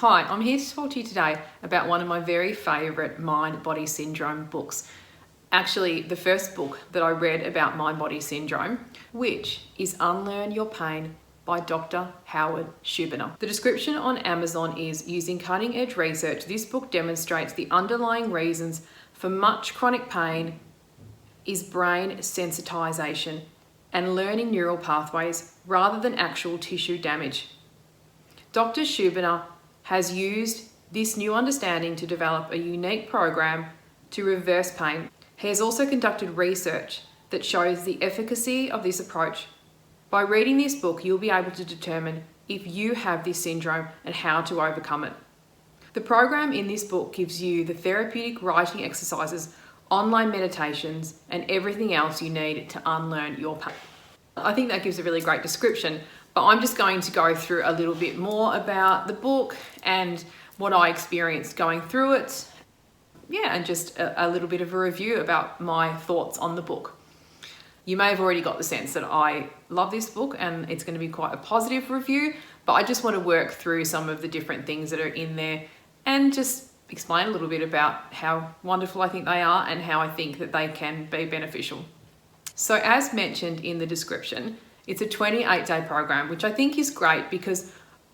Hi, I'm here to talk to you today about one of my very favourite mind-body syndrome books. Actually, the first book that I read about mind-body syndrome, which is Unlearn Your Pain by Dr. Howard Schubiner. The description on Amazon is, using cutting-edge research, this book demonstrates the underlying reasons for much chronic pain is brain sensitization and learning neural pathways rather than actual tissue damage. Dr. Schubiner has used this new understanding to develop a unique program to reverse pain. He has also conducted research that shows the efficacy of this approach. By reading this book, you'll be able to determine if you have this syndrome and how to overcome it. The program in this book gives you the therapeutic writing exercises, online meditations, and everything else you need to unlearn your pain. I think that gives a really great description, but I'm just going to go through a little bit more about the book and what I experienced going through it. And just a little bit of a review about my thoughts on the book. You may have already got the sense that I love this book and it's going to be quite a positive review, but I just want to work through some of the different things that are in there and just explain a little bit about how wonderful I think they are and how I think that they can be beneficial. So as mentioned in the description, it's a 28-day program, which I think is great because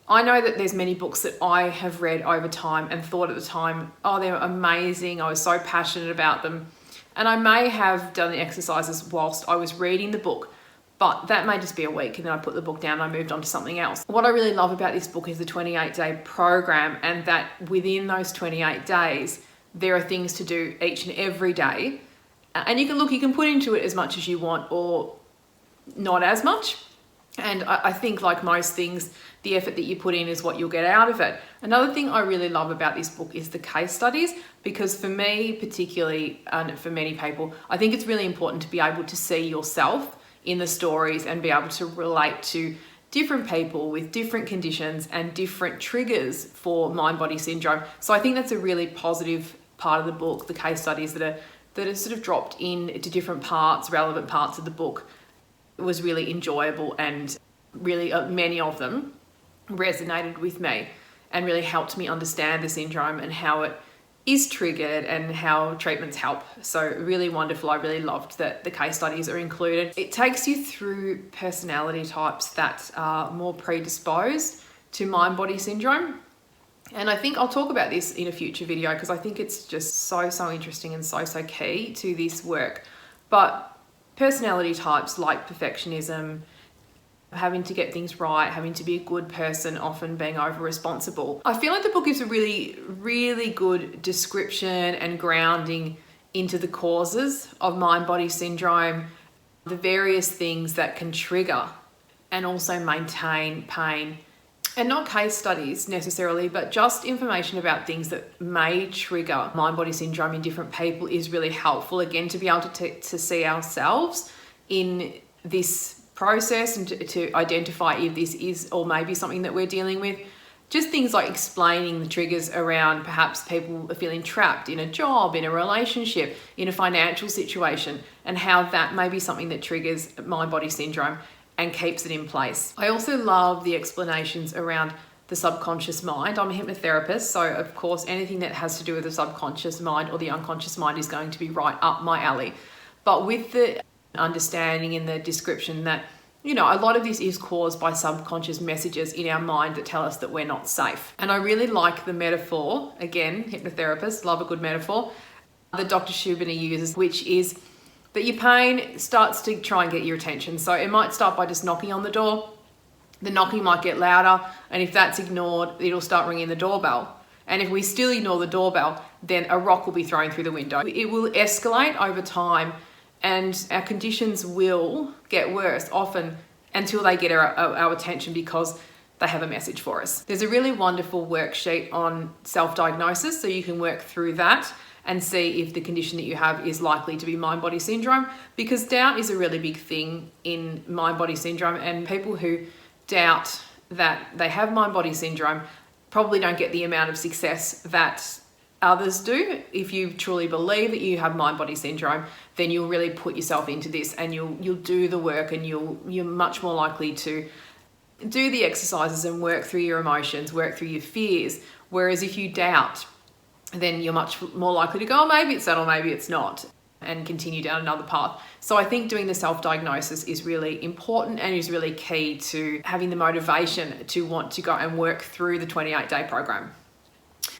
I know that there's many books that I have read over time and thought at the time, oh, they're amazing. I was so passionate about them. And I may have done the exercises whilst I was reading the book, but that may just be a week and then I put the book down and I moved on to something else. What I really love about this book is the 28-day program, and that within those 28 days, there are things to do each and every day. And you can put into it as much as you want or not as much. And I think, like most things, the effort that you put in is what you'll get out of it. Another thing I really love about this book is the case studies, because for me particularly, and for many people, I think it's really important to be able to see yourself in the stories and be able to relate to different people with different conditions and different triggers for mind-body syndrome. So I think that's a really positive part of the book, the case studies that are sort of dropped in to different parts, relevant parts of the book. It was really enjoyable, and really many of them resonated with me and really helped me understand the syndrome and how it is triggered and how treatments help. So really wonderful. I really loved that the case studies are included. It takes you through personality types that are more predisposed to mind-body syndrome. And I think I'll talk about this in a future video because I think it's just so interesting and so key to this work. But personality types like perfectionism, having to get things right, having to be a good person, often being over-responsible. I feel like the book gives a really good description and grounding into the causes of mind-body syndrome, the various things that can trigger and also maintain pain. And not case studies necessarily, but just information about things that may trigger mind-body syndrome in different people is really helpful, again, to be able to see ourselves in this process and to identify if this is or maybe something that we're dealing with. Just things like explaining the triggers around perhaps people are feeling trapped in a job, in a relationship, in a financial situation, and how that may be something that triggers mind-body syndrome and keeps it in place. I also love the explanations around the subconscious mind. I'm a hypnotherapist, so of course anything that has to do with the subconscious mind or the unconscious mind is going to be right up my alley. But with the understanding in the description that, a lot of this is caused by subconscious messages in our mind that tell us that we're not safe. And I really like the metaphor, again, hypnotherapist, love a good metaphor, that Dr. Schubiner uses, which is that your pain starts to try and get your attention. So it might start by just knocking on the door. The knocking might get louder, and if that's ignored, it'll start ringing the doorbell. And if we still ignore the doorbell, then a rock will be thrown through the window. It will escalate over time, and our conditions will get worse often until they get our attention because they have a message for us. There's a really wonderful worksheet on self-diagnosis, so you can work through that and see if the condition that you have is likely to be mind-body syndrome, because doubt is a really big thing in mind-body syndrome, and people who doubt that they have mind-body syndrome probably don't get the amount of success that others do. If you truly believe that you have mind-body syndrome, then you'll really put yourself into this and you'll do the work, and you're much more likely to do the exercises and work through your emotions, work through your fears. Whereas if you doubt, then you're much more likely to go, oh, maybe it's that or maybe it's not, and continue down another path. So I think doing the self-diagnosis is really important and is really key to having the motivation to want to go and work through the 28-day program.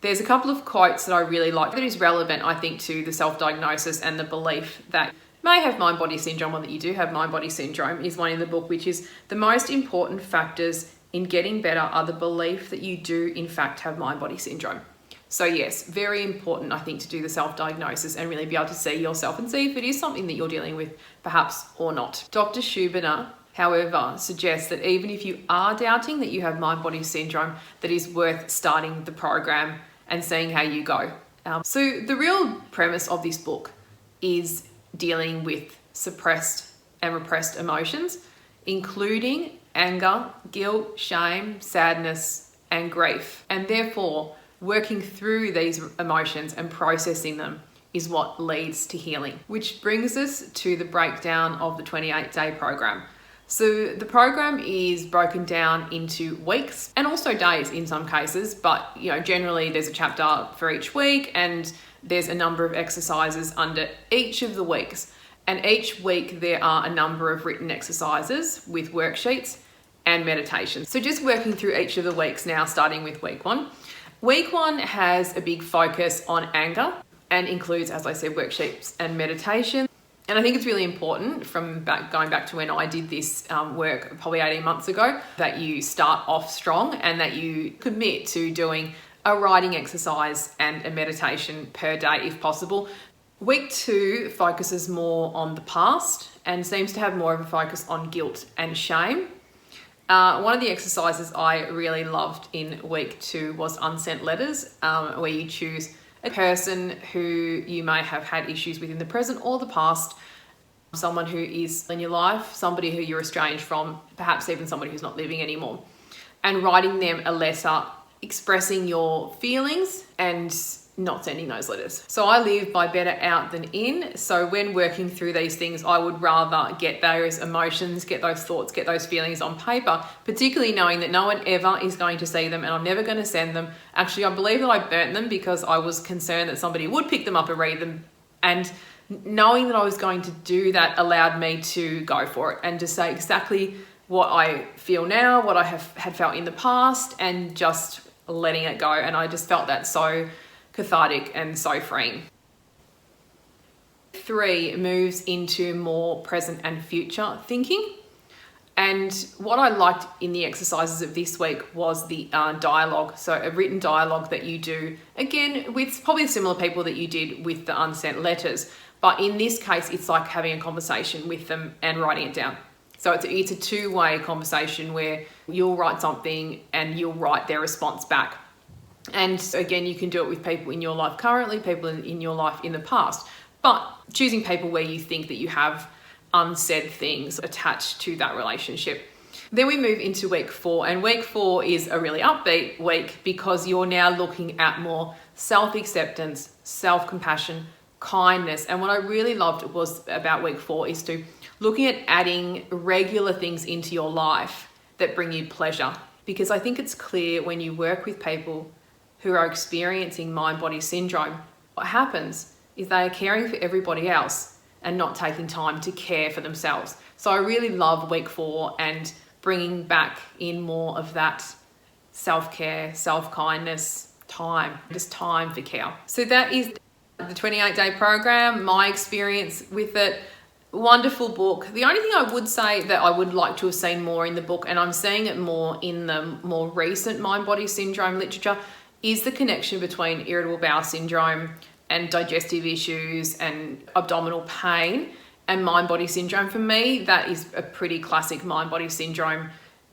There's a couple of quotes that I really like that is relevant, I think, to the self-diagnosis and the belief that you may have mind-body syndrome or that you do have mind-body syndrome is one in the book, which is the most important factors in getting better are the belief that you do in fact have mind-body syndrome. So yes, very important, I think, to do the self-diagnosis and really be able to see yourself and see if it is something that you're dealing with perhaps or not. Dr. Schubiner, however, suggests that even if you are doubting that you have mind-body syndrome, that is worth starting the program and seeing how you go. So the real premise of this book is dealing with suppressed and repressed emotions, including anger, guilt, shame, sadness, and grief. And therefore, working through these emotions and processing them is what leads to healing. Which brings us to the breakdown of the 28-day program. So the program is broken down into weeks and also days in some cases, but generally there's a chapter for each week and there's a number of exercises under each of the weeks. And each week there are a number of written exercises with worksheets and meditation. So just working through each of the weeks now, starting with week 1. Week 1 has a big focus on anger and includes, as I said, worksheets and meditation. And I think it's really important going back to when I did this work probably 18 months ago, that you start off strong and that you commit to doing a writing exercise and a meditation per day if possible. Week 2 focuses more on the past and seems to have more of a focus on guilt and shame. One of the exercises I really loved in week 2 was unsent letters, where you choose a person who you may have had issues with in the present or the past, someone who is in your life, somebody who you're estranged from, perhaps even somebody who's not living anymore, and writing them a letter expressing your feelings and not sending those letters. So I live by better out than in. So when working through these things, I would rather get those emotions, get those thoughts, get those feelings on paper, particularly knowing that no one ever is going to see them and I'm never going to send them. Actually, I believe that I burnt them because I was concerned that somebody would pick them up and read them. And knowing that I was going to do that allowed me to go for it and to say exactly what I feel now, what I had felt in the past, and just letting it go. And I just felt that so cathartic and so freeing. 3 moves into more present and future thinking. And what I liked in the exercises of this week was the dialogue. So a written dialogue that you do, again, with probably similar people that you did with the unsent letters. But in this case, it's like having a conversation with them and writing it down. So it's a 2-way conversation where you'll write something and you'll write their response back. And again, you can do it with people in your life currently, people in your life in the past, but choosing people where you think that you have unsaid things attached to that relationship. Then we move into week 4, and week 4 is a really upbeat week because you're now looking at more self-acceptance, self-compassion, kindness. And what I really loved was about week 4 is to looking at adding regular things into your life that bring you pleasure. Because I think it's clear when you work with people who are experiencing mind-body syndrome, what happens is they are caring for everybody else and not taking time to care for themselves. So I really love week 4 and bringing back in more of that self-care, self-kindness, time, just time for care. So that is the 28-day program, my experience with it. Wonderful book. The only thing I would say that I would like to have seen more in the book, and I'm seeing it more in the more recent mind-body syndrome literature, is the connection between irritable bowel syndrome and digestive issues and abdominal pain and mind-body syndrome. For me, that is a pretty classic mind-body syndrome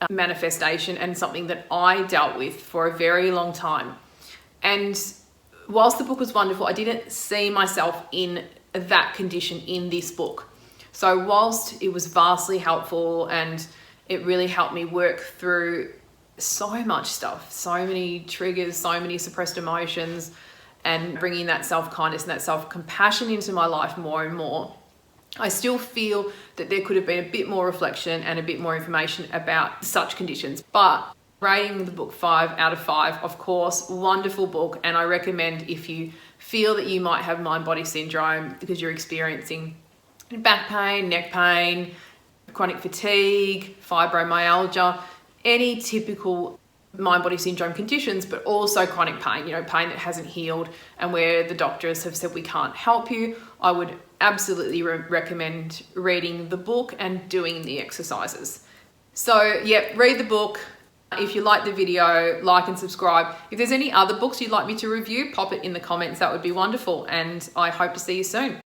manifestation and something that I dealt with for a very long time. And whilst the book was wonderful, I didn't see myself in that condition in this book. So whilst it was vastly helpful and it really helped me work through so much stuff, so many triggers, so many suppressed emotions, and bringing that self-kindness and that self-compassion into my life more and more, I still feel that there could have been a bit more reflection and a bit more information about such conditions. But rating the book 5 out of 5, of course, wonderful book. And I recommend if you feel that you might have mind-body syndrome because you're experiencing back pain, neck pain, chronic fatigue, fibromyalgia, any typical mind-body syndrome conditions, but also chronic pain, pain that hasn't healed and where the doctors have said we can't help you, I would absolutely recommend reading the book and doing the exercises. So yeah, read the book. If you like the video, like and subscribe. If there's any other books you'd like me to review, pop it in the comments. That would be wonderful. And I hope to see you soon.